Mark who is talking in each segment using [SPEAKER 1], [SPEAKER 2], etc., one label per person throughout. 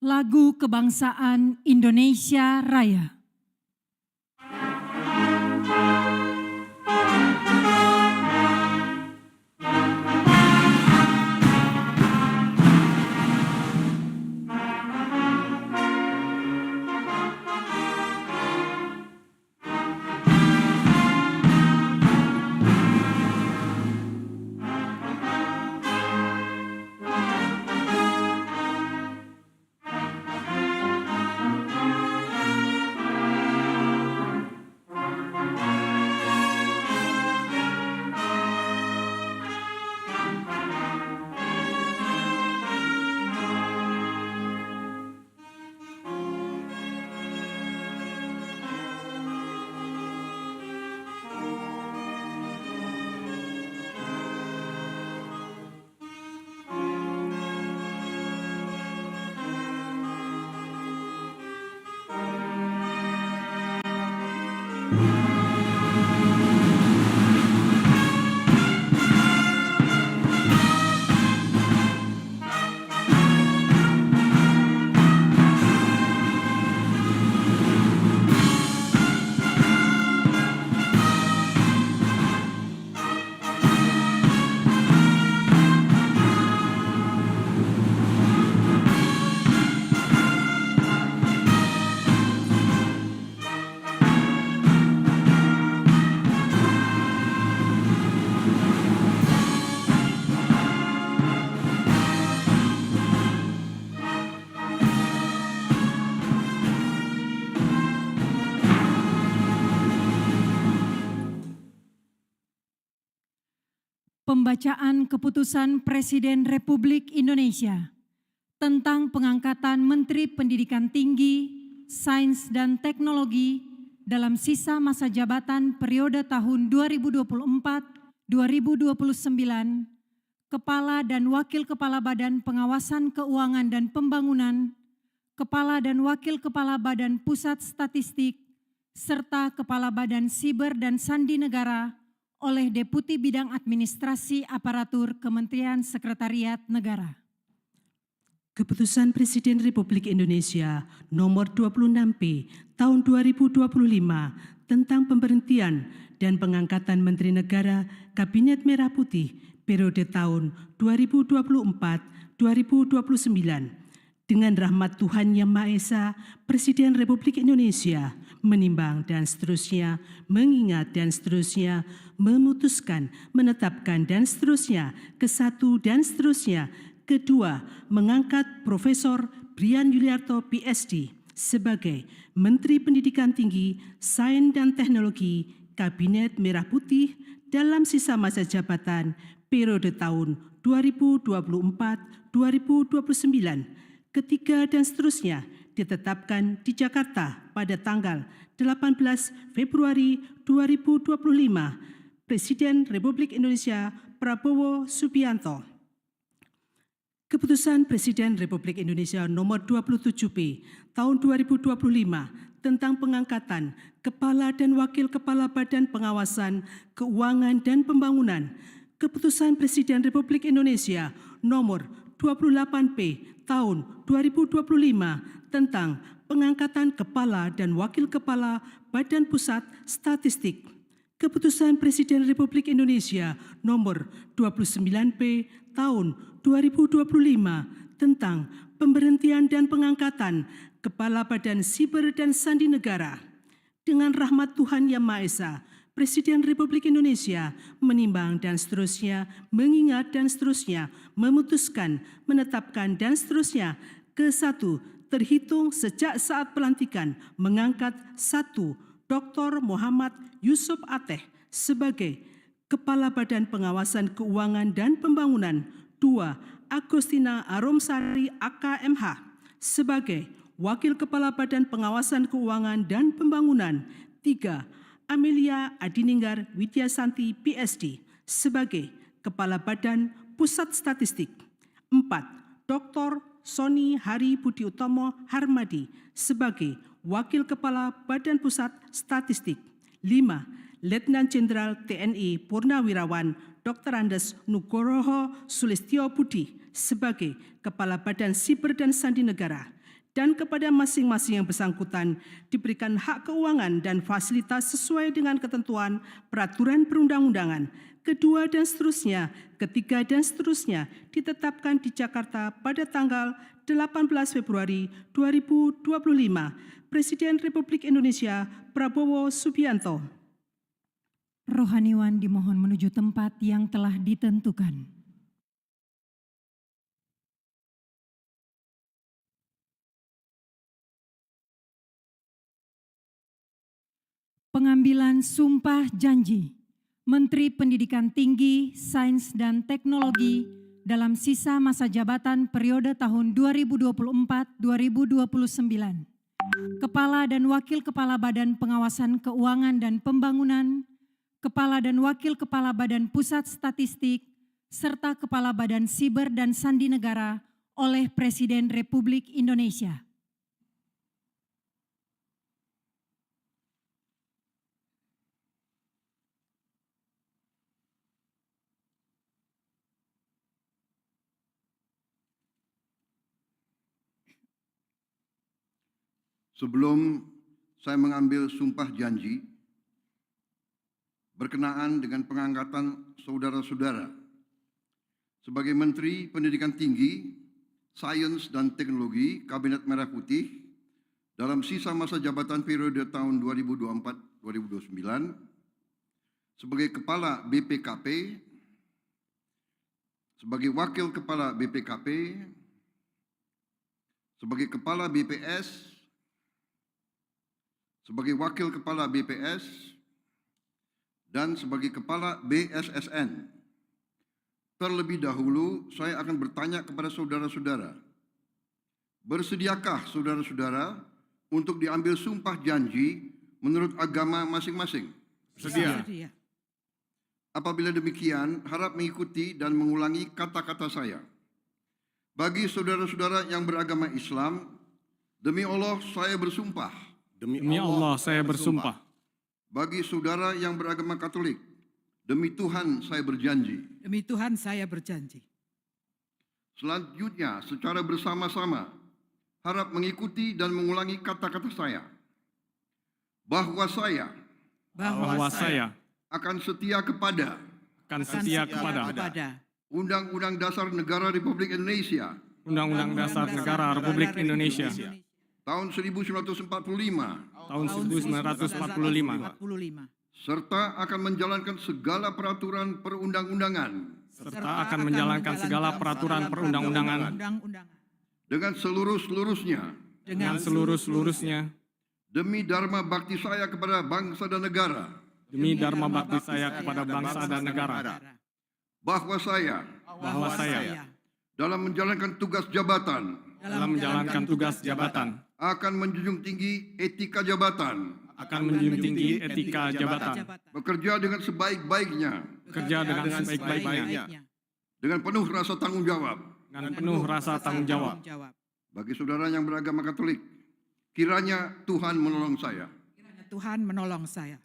[SPEAKER 1] Lagu Kebangsaan Indonesia Raya. Pembacaan Keputusan Presiden Republik Indonesia tentang pengangkatan Menteri Pendidikan Tinggi, Sains dan Teknologi dalam sisa masa jabatan periode tahun 2024-2029, Kepala dan Wakil Kepala Badan Pengawasan Keuangan dan Pembangunan, Kepala dan Wakil Kepala Badan Pusat Statistik, serta Kepala Badan Siber dan Sandi Negara oleh Deputi Bidang Administrasi Aparatur Kementerian Sekretariat Negara.
[SPEAKER 2] Keputusan Presiden Republik Indonesia Nomor 26P Tahun 2025 tentang pemberhentian dan pengangkatan Menteri Negara Kabinet Merah Putih periode tahun 2024-2029. Dengan rahmat Tuhan Yang Maha Esa, Presiden Republik Indonesia menimbang dan seterusnya, mengingat dan seterusnya, memutuskan, menetapkan dan seterusnya, ke-1 dan seterusnya, kedua, mengangkat Profesor Brian Yuliarto PhD sebagai Menteri Pendidikan Tinggi, Sains dan Teknologi Kabinet Merah Putih dalam sisa masa jabatan periode tahun 2024-2029. Ketiga dan seterusnya ditetapkan di Jakarta pada tanggal 18 Februari 2025. Presiden Republik Indonesia Prabowo Subianto. Keputusan Presiden Republik Indonesia Nomor 27P Tahun 2025 tentang pengangkatan Kepala dan Wakil Kepala Badan Pengawasan Keuangan dan Pembangunan. Keputusan Presiden Republik Indonesia Nomor 28P Tahun 2025 tentang pengangkatan Kepala dan Wakil Kepala Badan Pusat Statistik. Keputusan Presiden Republik Indonesia Nomor 29P Tahun 2025 tentang pemberhentian dan pengangkatan Kepala Badan Siber dan Sandi Negara. Dengan rahmat Tuhan Yang Maha Esa, Presiden Republik Indonesia menimbang dan seterusnya, mengingat dan seterusnya, memutuskan, menetapkan dan seterusnya, ke-1 terhitung sejak saat pelantikan mengangkat 1. Dr. Muhammad Yusuf Ateh sebagai Kepala Badan Pengawasan Keuangan dan Pembangunan. 2. Agustina Aromsari AKMH sebagai Wakil Kepala Badan Pengawasan Keuangan dan Pembangunan. 3. Amelia Adininggar Widyasanti PhD sebagai Kepala Badan Pusat Statistik. 4. Dr. Sony Hari Budi Utomo Harmadi sebagai Wakil Kepala Badan Pusat Statistik. 5. Letnan Jenderal TNI Purnawirawan Dr. Andes Nugroho Sulistyo Budi sebagai Kepala Badan Siber dan Sandi Negara. dan kepada masing-masing yang bersangkutan diberikan hak keuangan dan fasilitas sesuai dengan ketentuan peraturan perundang-undangan, kedua dan seterusnya, ketiga dan seterusnya ditetapkan di Jakarta pada tanggal 18 Februari 2025. Presiden Republik Indonesia Prabowo Subianto.
[SPEAKER 1] Rohaniwan dimohon menuju tempat yang telah ditentukan. Pengambilan sumpah janji Menteri Pendidikan Tinggi, Sains dan Teknologi dalam sisa masa jabatan periode tahun 2024-2029. Kepala dan Wakil Kepala Badan Pengawasan Keuangan dan Pembangunan, Kepala dan Wakil Kepala Badan Pusat Statistik, serta Kepala Badan Siber dan Sandi Negara oleh Presiden Republik Indonesia.
[SPEAKER 3] Sebelum saya mengambil sumpah janji berkenaan dengan pengangkatan saudara-saudara sebagai Menteri Pendidikan Tinggi, Sains dan Teknologi Kabinet Merah Putih dalam sisa masa jabatan periode tahun 2024-2029, sebagai Kepala BPKP, sebagai Wakil Kepala BPKP, sebagai Kepala BPS, sebagai Wakil Kepala BPS, dan sebagai Kepala BSSN. Terlebih dahulu, saya akan bertanya kepada saudara-saudara, bersediakah saudara-saudara untuk diambil sumpah janji menurut agama masing-masing?
[SPEAKER 4] Bersedia.
[SPEAKER 3] Apabila demikian, harap mengikuti dan mengulangi kata-kata saya. Bagi saudara-saudara yang beragama Islam, demi Allah saya bersumpah.
[SPEAKER 4] Demi Allah saya bersumpah.
[SPEAKER 3] Bagi saudara yang beragama Katolik, demi Tuhan saya berjanji.
[SPEAKER 5] Demi Tuhan saya berjanji.
[SPEAKER 3] Selanjutnya, secara bersama-sama, harap mengikuti dan mengulangi kata-kata saya. Bahwa saya
[SPEAKER 4] Bahwa saya
[SPEAKER 3] akan setia kepada
[SPEAKER 4] akan setia kepada
[SPEAKER 3] Undang-Undang Dasar Negara Republik Indonesia
[SPEAKER 4] Undang-Undang Dasar Negara Republik Indonesia
[SPEAKER 3] tahun 1945
[SPEAKER 4] tahun 1945
[SPEAKER 3] serta akan menjalankan segala peraturan perundang-undangan
[SPEAKER 4] serta akan menjalankan segala peraturan perundang-undangan
[SPEAKER 3] dengan seluruh-seluruhnya demi dharma bakti saya kepada bangsa dan negara.
[SPEAKER 4] demi dharma bakti saya kepada bangsa dan negara,
[SPEAKER 3] Bahwa saya dalam menjalankan tugas jabatan akan menjunjung tinggi etika jabatan, bekerja dengan sebaik-baiknya, dengan penuh rasa tanggung jawab. Bagi saudara yang beragama Katolik, kiranya Tuhan menolong saya.
[SPEAKER 5] Tuhan menolong saya.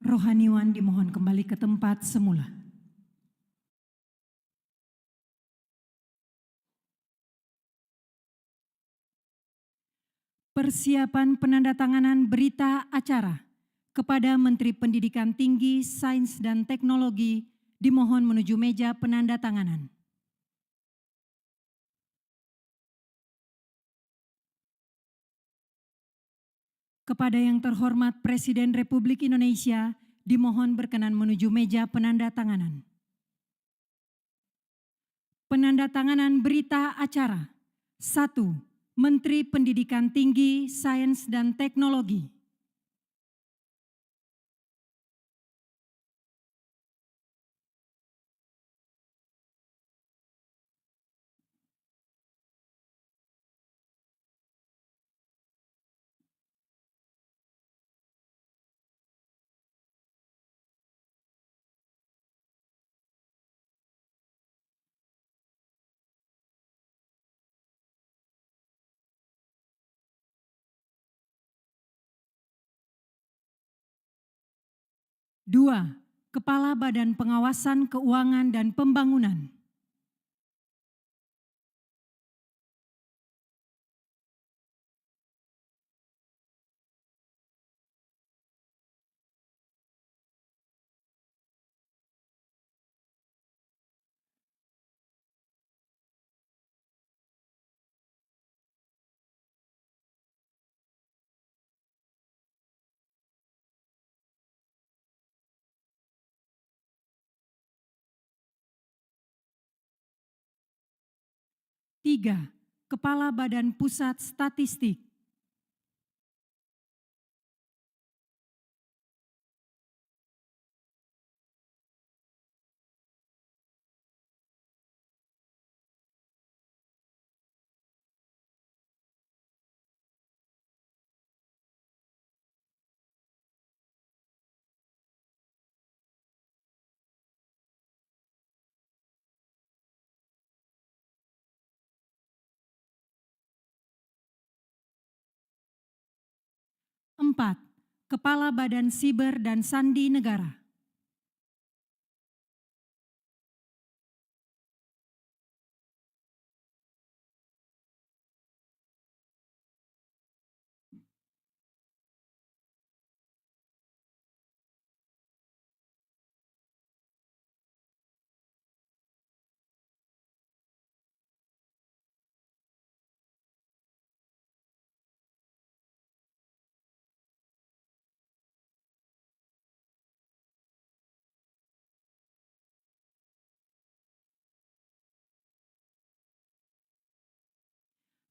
[SPEAKER 1] Rohaniwan dimohon kembali ke tempat semula. Persiapan penandatanganan berita acara kepada Menteri Pendidikan Tinggi, Sains dan Teknologi dimohon menuju meja penandatanganan. Kepada yang terhormat Presiden Republik Indonesia, dimohon berkenan menuju meja penandatanganan. Penandatanganan berita acara. 1. Menteri Pendidikan Tinggi, Sains dan Teknologi. Dua, Kepala Badan Pengawasan Keuangan dan Pembangunan. 3. Kepala Badan Pusat Statistik. 4. Kepala Badan Siber dan Sandi Negara. 5.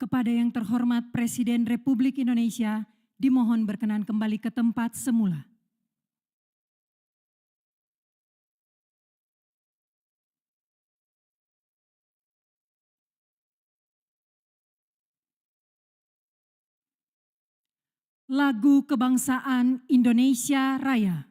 [SPEAKER 1] Kepada yang terhormat Presiden Republik Indonesia, dimohon berkenan kembali ke tempat semula. Lagu Kebangsaan Indonesia Raya.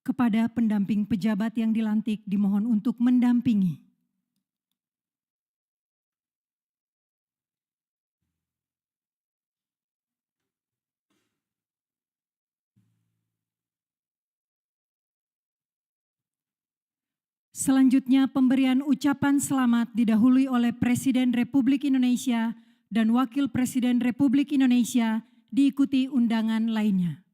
[SPEAKER 1] Kepada pendamping pejabat yang dilantik dimohon untuk mendampingi. Selanjutnya pemberian ucapan selamat didahului oleh Presiden Republik Indonesia dan Wakil Presiden Republik Indonesia diikuti undangan lainnya.